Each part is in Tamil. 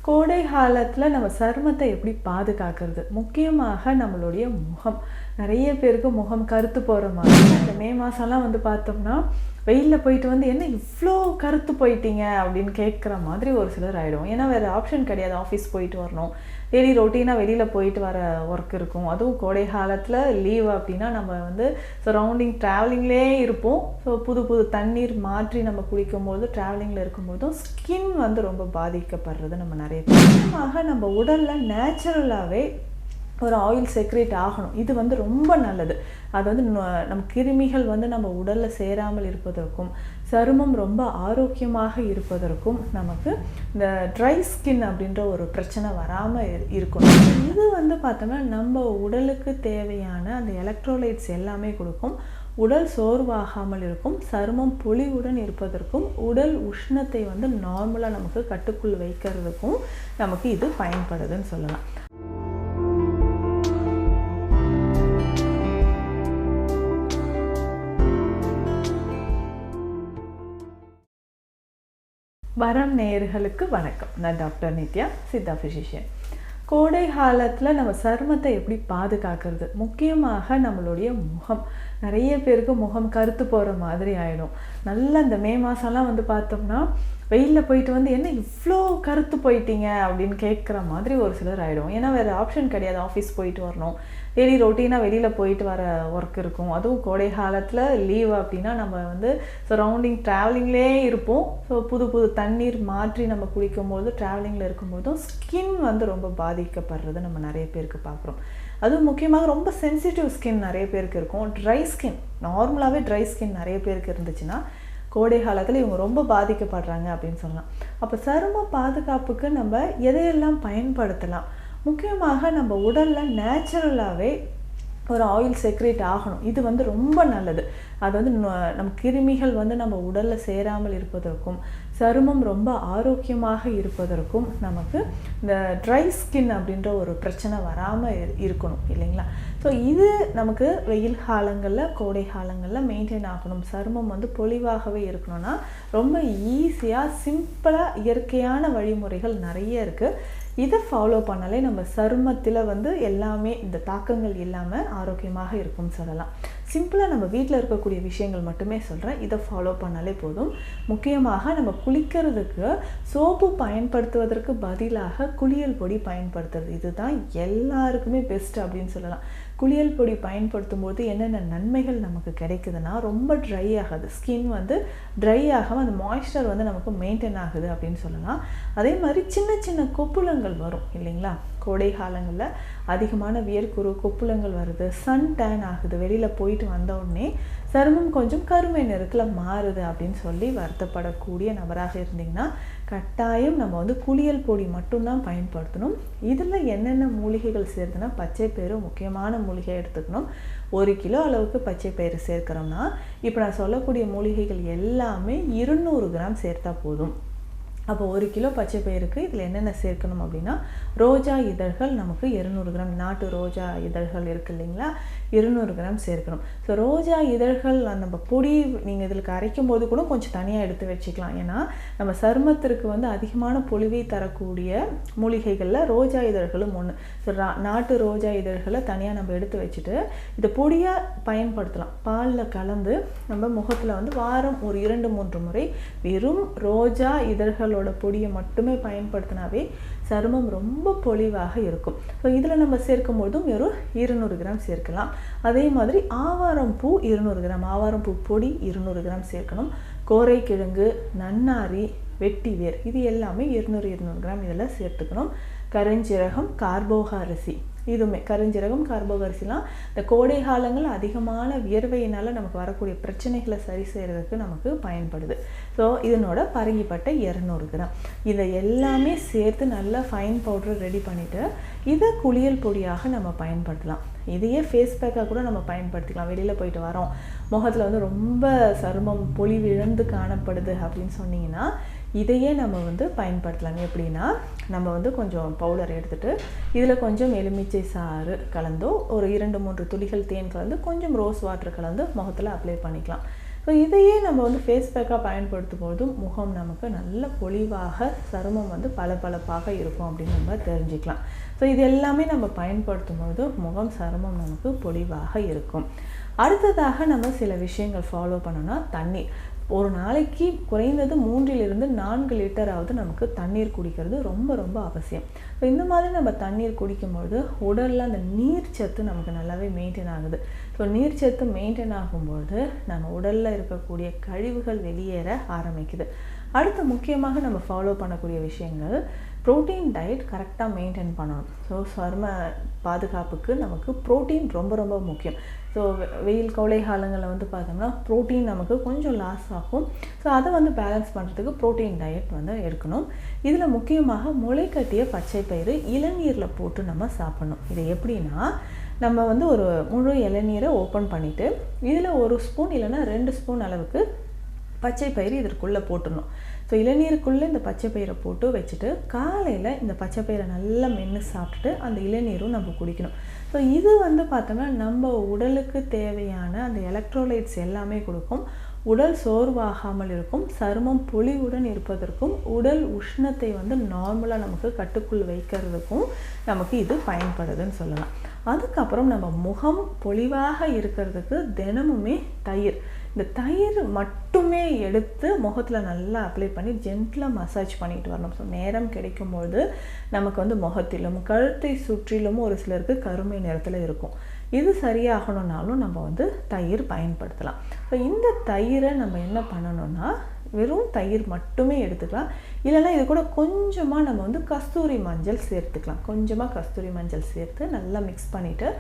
கோடை காலத்துல நம்ம சருமத்தை எப்படி பாதுகாக்கிறது? முக்கியமாக நம்மளுடைய முகம். நிறைய பேருக்கு முகம் கருத்து போற மாதிரி. இந்த மே மாசம்லாம் வந்து பார்த்தோம்னா, வெயில்ல போயிட்டு வந்து "என்ன இவ்ளோ கருத்து போயிட்டீங்க?" அப்படின்னு கேட்குற மாதிரி ஒரு சிலர் ஆயிடும். ஏன்னா வேற ஆப்ஷன் கிடையாது. ஆஃபீஸ் போயிட்டு வரணும். டெய்லி ரொட்டீனா வெளியில போயிட்டு வர ஒர்க் இருக்கும். அதுவும் கோடை காலத்துல லீவ் அப்படின்னா நம்ம வந்து சரௌண்டிங் ட்ராவலிங்லேயே இருப்போம். ஸோ புது புது தண்ணீர் மாற்றி நம்ம குளிக்கும்போது ட்ராவலிங்கில் இருக்கும்போதும் ஸ்கின் வந்து ரொம்ப பாதிக்கப்படுறது நம்ம நிறைய பேர். முக்கியமாக நம்ம உடலில் நேச்சுரலாகவே ஒரு ஆயில் செக்ரேட் ஆகணும். இது வந்து ரொம்ப நல்லது. அது வந்து நம்ம கிருமிகள் வந்து நம்ம உடலில் சேராமல் இருப்பதற்கும், சருமம் ரொம்ப ஆரோக்கியமாக இருப்பதற்கும் நமக்கு இந்த ட்ரை ஸ்கின் அப்படின்ற ஒரு பிரச்சனை வராமல் இருக்கணும். இது வந்து பார்த்தோம்னா நம்ம உடலுக்கு தேவையான அந்த எலக்ட்ரோலைட்ஸ் எல்லாமே கொடுக்கும். உடல் சோர்வாகாமல் இருக்கும், சருமம் பொலிவுடன் இருப்பதற்கும், உடல் உஷ்ணத்தை வந்து நார்மலாக நமக்கு கட்டுக்குள் வைக்கிறதுக்கும் நமக்கு இது பயன்படுதுன்னு சொல்லலாம். வரம் நேயர்களுக்கு வணக்கம். நான் டாக்டர் நித்யா, சித்தா ஃபிசிஷியன். கோடை காலத்தில் நம்ம சருமத்தை எப்படி பாதுகாக்கிறது? முக்கியமாக நம்மளுடைய முகம். நிறைய பேருக்கு முகம் கருத்து போகிற மாதிரி ஆகிடும். நல்லா இந்த மே மாதம்லாம் வந்து பார்த்தோம்னா, வெயிலில் போயிட்டு வந்து "என்ன இவ்வளோ கருத்து போயிட்டீங்க?" அப்படின்னு கேட்குற மாதிரி ஒரு சிலர் ஆகிடும். ஏன்னா வேறு ஆப்ஷன் கிடையாது. ஆஃபீஸ் போயிட்டு வரணும். டெய்லி ரொட்டீனாக வெளியில் போயிட்டு வர ஒர்க் இருக்கும். அதுவும் கோடை காலத்தில் லீவ் அப்படின்னா நம்ம வந்து சரௌண்டிங் ட்ராவலிங்லேயே இருப்போம். ஸோ புது புது தண்ணீர் மாற்றி நம்ம குளிக்கும்போது ட்ராவலிங்கில் இருக்கும்போதும் ஸ்கின் வந்து ரொம்ப பாதிக்கப்படுறது நம்ம நிறைய பேருக்கு பார்க்குறோம். அதுவும் முக்கியமாக ரொம்ப சென்சிட்டிவ் ஸ்கின் நிறைய பேருக்கு இருக்கும். ட்ரை ஸ்கின், நார்மலாகவே ட்ரை ஸ்கின் நிறைய பேருக்கு இருந்துச்சுன்னா கோடை காலத்தில் இவங்க ரொம்ப பாதிக்கப்படுறாங்க அப்படின்னு சொல்லலாம். அப்போ சரும பாதுகாப்புக்கு நம்ம எதையெல்லாம் பயன்படுத்தலாம்? முக்கியமாக நம்ம உடலில் நேச்சுரலாகவே ஒரு ஆயில் செக்ரேட் ஆகணும். இது வந்து ரொம்ப நல்லது. அது வந்து நம்ம கிருமிகள் வந்து நம்ம உடலில் சேராமல் இருப்பதற்கும், சருமம் ரொம்ப ஆரோக்கியமாக இருப்பதற்கும் நமக்கு இந்த ட்ரை ஸ்கின் அப்படின்ற ஒரு பிரச்சனை வராமல் இருக்கணும் இல்லைங்களா? ஸோ இது நமக்கு வெயில் காலங்களில், கோடை காலங்களில் மெயின்டைன் ஆகணும். சருமம் வந்து பொலிவாகவே இருக்கணும்னா ரொம்ப ஈஸியாக, சிம்பிளாக, இயற்கையான வழிமுறைகள் நிறைய இருக்குது. இதை ஃபாலோ பண்ணாலே நம்ம சருமத்தில் வந்து எல்லாமே இந்த தாக்கங்கள் இல்லாமல் ஆரோக்கியமாக இருக்கும்னு சொல்லலாம். சிம்பிளாக நம்ம வீட்டில் இருக்கக்கூடிய விஷயங்கள் மட்டுமே சொல்கிறேன். இதை ஃபாலோ பண்ணாலே போதும். முக்கியமாக நம்ம குளிக்கிறதுக்கு சோப்பு பயன்படுத்துவதற்கு பதிலாக குளியல் பொடி பயன்படுத்துறது, இதுதான் எல்லாருக்குமே பெஸ்ட் அப்படின்னு சொல்லலாம். குளியல் பொடி பயன்படுத்தும் போது என்னென்ன நன்மைகள் நமக்கு கிடைக்குதுன்னா, ரொம்ப ட்ரை ஆகாது. ஸ்கின் வந்து ட்ரை ஆகாமல் அந்த மாய்ஸ்சர் வந்து நமக்கு மெயின்டைன் ஆகுது அப்படின்னு சொல்லலாம். அதே மாதிரி சின்ன சின்ன கொப்புளங்கள் வரும் இல்லைங்களா? கோடை காலங்களில் அதிகமான வியர்க்குரு, கொப்புளங்கள் வருது, சன் டேன் ஆகுது. வெளியில் போயிட்டு வந்த உடனே சருமம் கொஞ்சம் கருமை நிறத்தில் மாறுது அப்படின்னு சொல்லி வருத்தப்படக்கூடிய நபராக இருந்தீங்கன்னா, கட்டாயம் நம்ம வந்து குளியல் பொடி மட்டும்தான் பயன்படுத்தணும். இதில் என்னென்ன மூலிகைகள் சேர்த்துனா, பச்சை பயிறு முக்கியமான மூலிகை எடுத்துக்கணும். 1 கிலோ அளவுக்கு பச்சை பயிறு சேர்க்கிறோம்னா, இப்போ நான் சொல்லக்கூடிய மூலிகைகள் எல்லாமே 200 கிராம் சேர்த்தா போதும். அப்போ 1 கிலோ பச்சை பயிருக்கு இதில் என்னென்ன சேர்க்கணும் அப்படின்னா, ரோஜா இதழ்கள் நமக்கு 200 கிராம், நாட்டு ரோஜா இதழ்கள் இருக்குது இல்லைங்களா, 200 கிராம் சேர்க்கணும். ஸோ ரோஜா இதழ்கள் நம்ம பொடி நீங்கள் இதில் அரைக்கும் போது கூட கொஞ்சம் தனியாக எடுத்து வச்சுக்கலாம். ஏன்னா நம்ம சருமத்திற்கு வந்து அதிகமான பொலிவை தரக்கூடிய மூலிகைகளில் ரோஜா இதழ்களும் ஒன்று. ஸோ நாட்டு ரோஜா இதழ்களை தனியாக நம்ம எடுத்து வச்சுட்டு இதை பொடியாக பயன்படுத்தலாம். பாலில் கலந்து நம்ம முகத்தில் வந்து வாரம் ஒரு 2-3 முறை வெறும் ரோஜா இதழ்களோட பொடியை மட்டுமே பயன்படுத்தினாவே சருமம் ரொம்ப பொலிவாக இருக்கும். ஸோ இதில் நம்ம சேர்க்கும் போதும் வெறும் 200 கிராம் சேர்க்கலாம். அதே மாதிரி ஆவாரம் பூ 200 கிராம், ஆவாரம் பூ பொடி 200 கிராம் சேர்க்கணும். கோரைக்கிழங்கு, நன்னாரி, வெட்டி வேர், இது எல்லாமே 200 கிராம் இதில் சேர்த்துக்கணும். கருஞ்சீரகம், கார்போக அரிசி, இதுவுமே கருஞ்சீரகம், கார்போக அரிசிலாம் இந்த கோடை காலங்கள் அதிகமான வியர்வையினால் நமக்கு வரக்கூடிய பிரச்சனைகளை சரி செய்கிறதுக்கு நமக்கு பயன்படுது. ஸோ இதனோட பரங்கிப்பட்டை 200 கிராம், இதை எல்லாமே சேர்த்து நல்லா ஃபைன் பவுடர் ரெடி பண்ணிவிட்டு இதை குளியல் பொடியாக நம்ம பயன்படுத்தலாம். இதையே ஃபேஸ் பேக்காக கூட நம்ம பயன்படுத்திக்கலாம். வெளியில் போயிட்டு வரோம், முகத்தில் வந்து ரொம்ப சருமம் பொலிவிழந்து காணப்படுது அப்படின்னு சொன்னீங்கன்னா இதையே நம்ம வந்து பயன்படுத்தலாம். எப்படின்னா, நம்ம வந்து கொஞ்சம் பவுடர் எடுத்துகிட்டு இதில் கொஞ்சம் எலுமிச்சை சாறு கலந்தோ, ஒரு 2-3 துளிகள் தேன் கலந்து, கொஞ்சம் ரோஸ் வாட்டர் கலந்து முகத்தில் அப்ளை பண்ணிக்கலாம். ஸோ இதையே நம்ம வந்து ஃபேஸ் பேக்காக பயன்படுத்தும் போதும் முகம் நமக்கு நல்ல பொலிவாக, சருமம் வந்து பளபளப்பாக இருக்கும் அப்படின்னு நம்ம தெரிஞ்சுக்கலாம். ஸோ இது எல்லாமே நம்ம பயன்படுத்தும் போது முகம், சருமம் நமக்கு பொலிவாக இருக்கும். அடுத்ததாக நம்ம சில விஷயங்கள் ஃபாலோ பண்ணோன்னா, தண்ணீர். ஒரு நாளைக்கு குறைந்தது 3லிருந்து 4 லிட்டராவது நமக்கு தண்ணீர் குடிக்கிறது ரொம்ப ரொம்ப அவசியம். ஸோ இந்த மாதிரி நம்ம தண்ணீர் குடிக்கும்பொழுது உடலில் அந்த நீர்ச்சத்து நமக்கு நல்லாவே மெயின்டைன் ஆகுது. ஸோ நீர்ச்சத்து மெயின்டைன் ஆகும்பொழுது நம்ம உடலில் இருக்கக்கூடிய கழிவுகள் வெளியேற ஆரம்பிக்குது. அடுத்து முக்கியமாக நம்ம ஃபாலோ பண்ணக்கூடிய விஷயங்கள், ப்ரோட்டீன் டயட் கரெக்டாக மெயின்டைன் பண்ணணும். ஸோ சரும பாதுகாப்புக்கு நமக்கு ப்ரோட்டீன் ரொம்ப ரொம்ப முக்கியம். ஸோ வெயில் கோடை காலங்களில் வந்து பார்த்தோம்னா ப்ரோட்டீன் நமக்கு கொஞ்சம் லாஸ் ஆகும். ஸோ அதை வந்து பேலன்ஸ் பண்ணுறதுக்கு ப்ரோட்டீன் டயட் வந்து எடுக்கணும். இதில் முக்கியமாக முளைக்கட்டிய பச்சை பயிறு இளநீரில் போட்டு நம்ம சாப்பிட்ணும். இது எப்படின்னா, நம்ம வந்து ஒரு முழு இளநீரை ஓப்பன் பண்ணிவிட்டு இதில் 1 ஸ்பூன் இல்லைன்னா 2 ஸ்பூன் அளவுக்கு பச்சை பயிறு இதற்குள்ளே போட்டுடணும். ஸோ இளநீருக்குள்ளே இந்த பச்சை பயிரை போட்டு வச்சுட்டு காலையில் இந்த பச்சை பயிரை நல்லா மென்று சாப்பிட்டுட்டு அந்த இளநீரும் நம்ம குடிக்கணும். ஸோ இது வந்து பார்த்தோம்னா நம்ம உடலுக்கு தேவையான அந்த எலக்ட்ரோலைட்ஸ் எல்லாமே கொடுக்கும். உடல் சோர்வாகாமல் இருக்கும், சருமம் பொலிவுடன் இருப்பதற்கும், உடல் உஷ்ணத்தை வந்து நார்மலாக நமக்கு கட்டுக்குள் வைக்கிறதுக்கும் நமக்கு இது பயன்படுதுன்னு சொல்லலாம். அதுக்கப்புறம் நம்ம முகம் பொலிவாக இருக்கிறதுக்கு தினமுமே தயிர், இந்த தயிர் மட்டுமே எடுத்து முகத்தில் நல்லா அப்ளை பண்ணி ஜென்டிலாக மசாஜ் பண்ணிட்டு வரணும். ஸோ நேரம் கிடைக்கும்பொழுது நமக்கு வந்து முகத்திலும் கழுத்தை சுற்றிலும் ஒரு சிலருக்கு கருமை நிறத்தில் இருக்கும். இது சரியாகணும்னாலும் நம்ம வந்து தயிர் பயன்படுத்தலாம். ஸோ இந்த தயிரை நம்ம என்ன பண்ணணும்னா, வெறும் தயிர் மட்டுமே எடுத்துக்கலாம். இல்லைன்னா இது கூட கொஞ்சமாக நம்ம வந்து கஸ்தூரி மஞ்சள் சேர்த்துக்கலாம். கொஞ்சமாக கஸ்தூரி மஞ்சள் சேர்த்து நல்லா மிக்ஸ் பண்ணிவிட்டு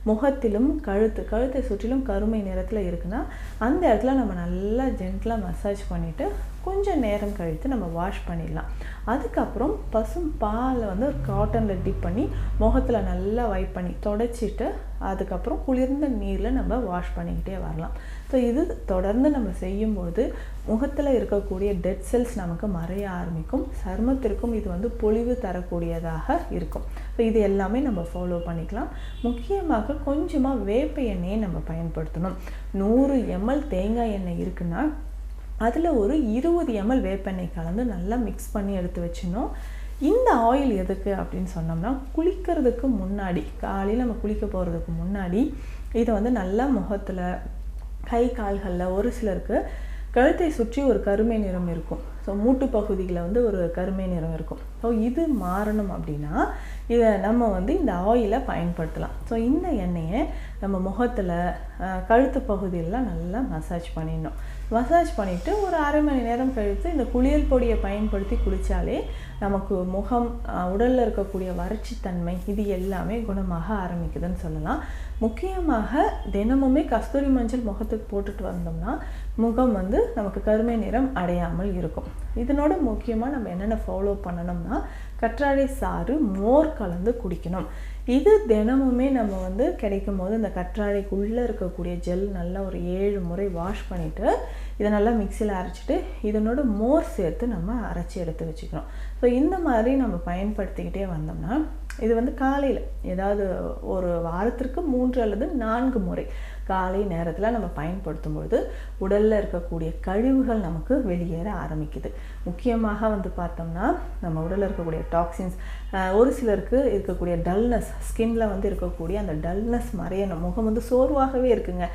முகத்திலும் கழுத்தை சுற்றிலும் கருமை நிறத்தில் இருக்குன்னா அந்த இடத்துல நம்ம நல்லா ஜென்டிலாக மசாஜ் பண்ணிவிட்டு கொஞ்சம் நேரம் கழித்து நம்ம வாஷ் பண்ணிடலாம். அதுக்கப்புறம் பசும் பாலை வந்து ஒரு காட்டனில் டிப் பண்ணி முகத்தில் நல்லா வைப் பண்ணி தொடச்சிட்டு அதுக்கப்புறம் குளிர்ந்த நீரில் நம்ம வாஷ் பண்ணிக்கிட்டே வரலாம். ஸோ இது தொடர்ந்து நம்ம செய்யும்போது முகத்தில் இருக்கக்கூடிய டெட் செல்ஸ் நமக்கு மறைய ஆரம்பிக்கும். சருமத்திற்கும் இது வந்து பொலிவு தரக்கூடியதாக இருக்கும். ஸோ இது எல்லாமே நம்ம ஃபாலோ பண்ணிக்கலாம். முக்கியமாக கொஞ்சமாக வேப்ப எண்ணெயை நம்ம பயன்படுத்தணும். 100 ml தேங்காய் எண்ணெய் இருக்குன்னா அதில் ஒரு 20 ml வேப்பெண்ணெய் கலந்து நல்லா மிக்ஸ் பண்ணி எடுத்து வச்சிடணும். இந்த ஆயில் எதுக்கு அப்படின்னு சொன்னோம்னா, குளிக்கிறதுக்கு முன்னாடி, காலையில் நம்ம குளிக்க போகிறதுக்கு முன்னாடி இதை வந்து நல்லா முகத்தில், கை கால்களில், ஒரு சிலருக்கு கழுத்தை சுற்றி ஒரு கருமை நிறம் இருக்கும். ஸோ மூட்டு பகுதியில் வந்து ஒரு கருமை நிறம் இருக்கும். ஸோ இது மாறணும் அப்படின்னா இதை நம்ம வந்து இந்த ஆயிலை பயன்படுத்தலாம். ஸோ இந்த எண்ணெயை நம்ம முகத்தில், கழுத்து பகுதியிலலாம் நல்லா மசாஜ் பண்ணிடணும். மசாஜ் பண்ணிவிட்டு ஒரு அரை மணி நேரம் கழித்து இந்த குளியல் பொடியை பயன்படுத்தி குளித்தாலே நமக்கு முகம், உடலில் இருக்கக்கூடிய வறட்சித்தன்மை இது எல்லாமே குணமாக ஆரம்பிக்குதுன்னு சொல்லலாம். முக்கியமாக தினமுமே கஸ்தூரி மஞ்சள் முகத்துக்கு போட்டுட்டு வந்தோம்னா முகம் வந்து நமக்கு கருமை நிறம் அடையாமல் இருக்கும். இதனோட முக்கியமாக நம்ம என்னென்ன ஃபாலோ பண்ணணும்னா, கற்றாழை சாறு மோர் கலந்து குடிக்கணும். இது தினமுமே நம்ம வந்து கிடைக்கும் போது இந்த கற்றாழைக்குள்ளே இருக்கக்கூடிய ஜெல் நல்லா ஒரு 7 முறை வாஷ் பண்ணிவிட்டு இதை நல்லா மிக்சியில் அரைச்சிட்டு இதனோட மோர் சேர்த்து நம்ம அரைச்சி எடுத்து வச்சுக்கிறோம். ஸோ இந்த மாதிரி நம்ம பயன்படுத்திக்கிட்டே வந்தோம்னா இது வந்து காலையில் ஏதாவது ஒரு வாரத்திற்கு 3 அல்லது 4 முறை காலை நேரத்தில் நம்ம பயன்படுத்தும் பொழுது உடலில் இருக்கக்கூடிய கழிவுகள் நமக்கு வெளியேற ஆரம்பிக்குது. முக்கியமாக வந்து பார்த்தோம்னா நம்ம உடலில் இருக்கக்கூடிய டாக்ஸின்ஸ், ஒரு சிலருக்கு இருக்கக்கூடிய டல்னஸ், ஸ்கின்ல வந்து இருக்கக்கூடிய அந்த டல்னஸ் மறையணும். முகம் வந்து சோர்வாகவே இருக்குங்க,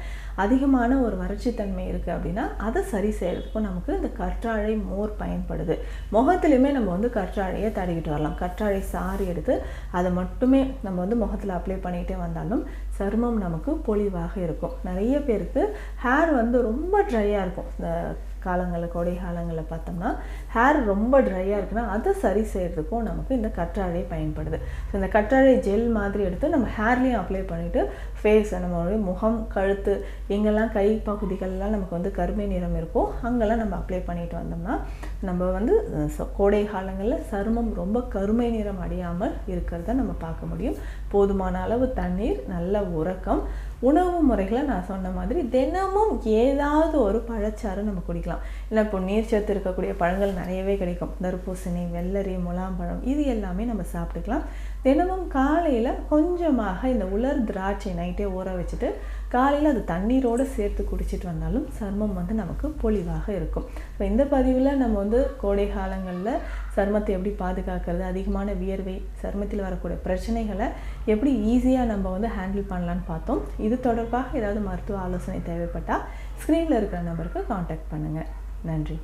அதிகமான ஒரு வறட்சித்தன்மை இருக்குது அப்படின்னா அதை சரி செய்கிறதுக்கும் நமக்கு இந்த கற்றாழை மோர் பயன்படுது. முகத்துலையுமே நம்ம வந்து கற்றாழையை தடவிட்டு வரலாம். கற்றாழை சாறு எடுத்து அதை மட்டுமே நம்ம வந்து முகத்தில் அப்ளை பண்ணிகிட்டே வந்தாலும் சருமம் நமக்கு பொலிவாக இருக்கும். நிறைய பேருக்கு ஹேர் வந்து ரொம்ப ட்ரையாக இருக்கும். இந்த காலங்களில், கோடை காலங்களில் பார்த்தோம்னா ஹேர் ரொம்ப ட்ரையாக இருக்குன்னா அதை சரி செய்கிறதுக்கும் நமக்கு இந்த கற்றாழை பயன்படுது. ஸோ இந்த கற்றாழை ஜெல் மாதிரி எடுத்து நம்ம ஹேர்லேயும் அப்ளை பண்ணிவிட்டு ஃபேஸ், நம்மளுடைய முகம், கழுத்து, எங்கெல்லாம் கை பகுதிகளெலாம் நமக்கு வந்து கருமை நிறம் இருக்கோ அங்கெல்லாம் நம்ம அப்ளை பண்ணிட்டு வந்தோம்னா நம்ம வந்து கோடை காலங்களில் சருமம் ரொம்ப கருமை நிறம் அடையாமல் இருக்கிறத நம்ம பார்க்க முடியும். போதுமான அளவு தண்ணீர், நல்ல உறக்கம், உணவு முறைகளை நான் சொன்ன மாதிரி தினமும் ஏதாவது ஒரு பழச்சாறு நம்ம குடிக்கலாம். இல்லை இப்போ நீர்ச்சத்து இருக்கக்கூடிய பழங்கள் நிறையவே கிடைக்கும். தர்பூசணி, வெள்ளரி, முலாம்பழம் இது எல்லாமே நம்ம சாப்பிட்டுக்கலாம். தினமும் காலையில் கொஞ்சமாக இந்த உலர் திராட்சை நைட்டே ஊற வச்சுட்டு காலையில் அது தண்ணீரோடு சேர்த்து குடிச்சிட்டு வந்தாலும் சருமம் நமக்கு பொலிவாக இருக்கும். ஸோ இந்த பதிவில் நம்ம கோடை காலங்களில் சருமத்தை எப்படி பாதுகாக்கிறது, அதிகமான வியர்வை, சருமத்தில் வரக்கூடிய பிரச்சனைகளை எப்படி ஈஸியாக நம்ம ஹேண்டில் பண்ணலான்னு பார்த்தோம். இது தொடர்பாக ஏதாவது மருத்துவ ஆலோசனை தேவைப்பட்டால் ஸ்க்ரீனில் இருக்கிற நம்பருக்கு காண்டாக்ட் பண்ணுங்கள். நன்றி.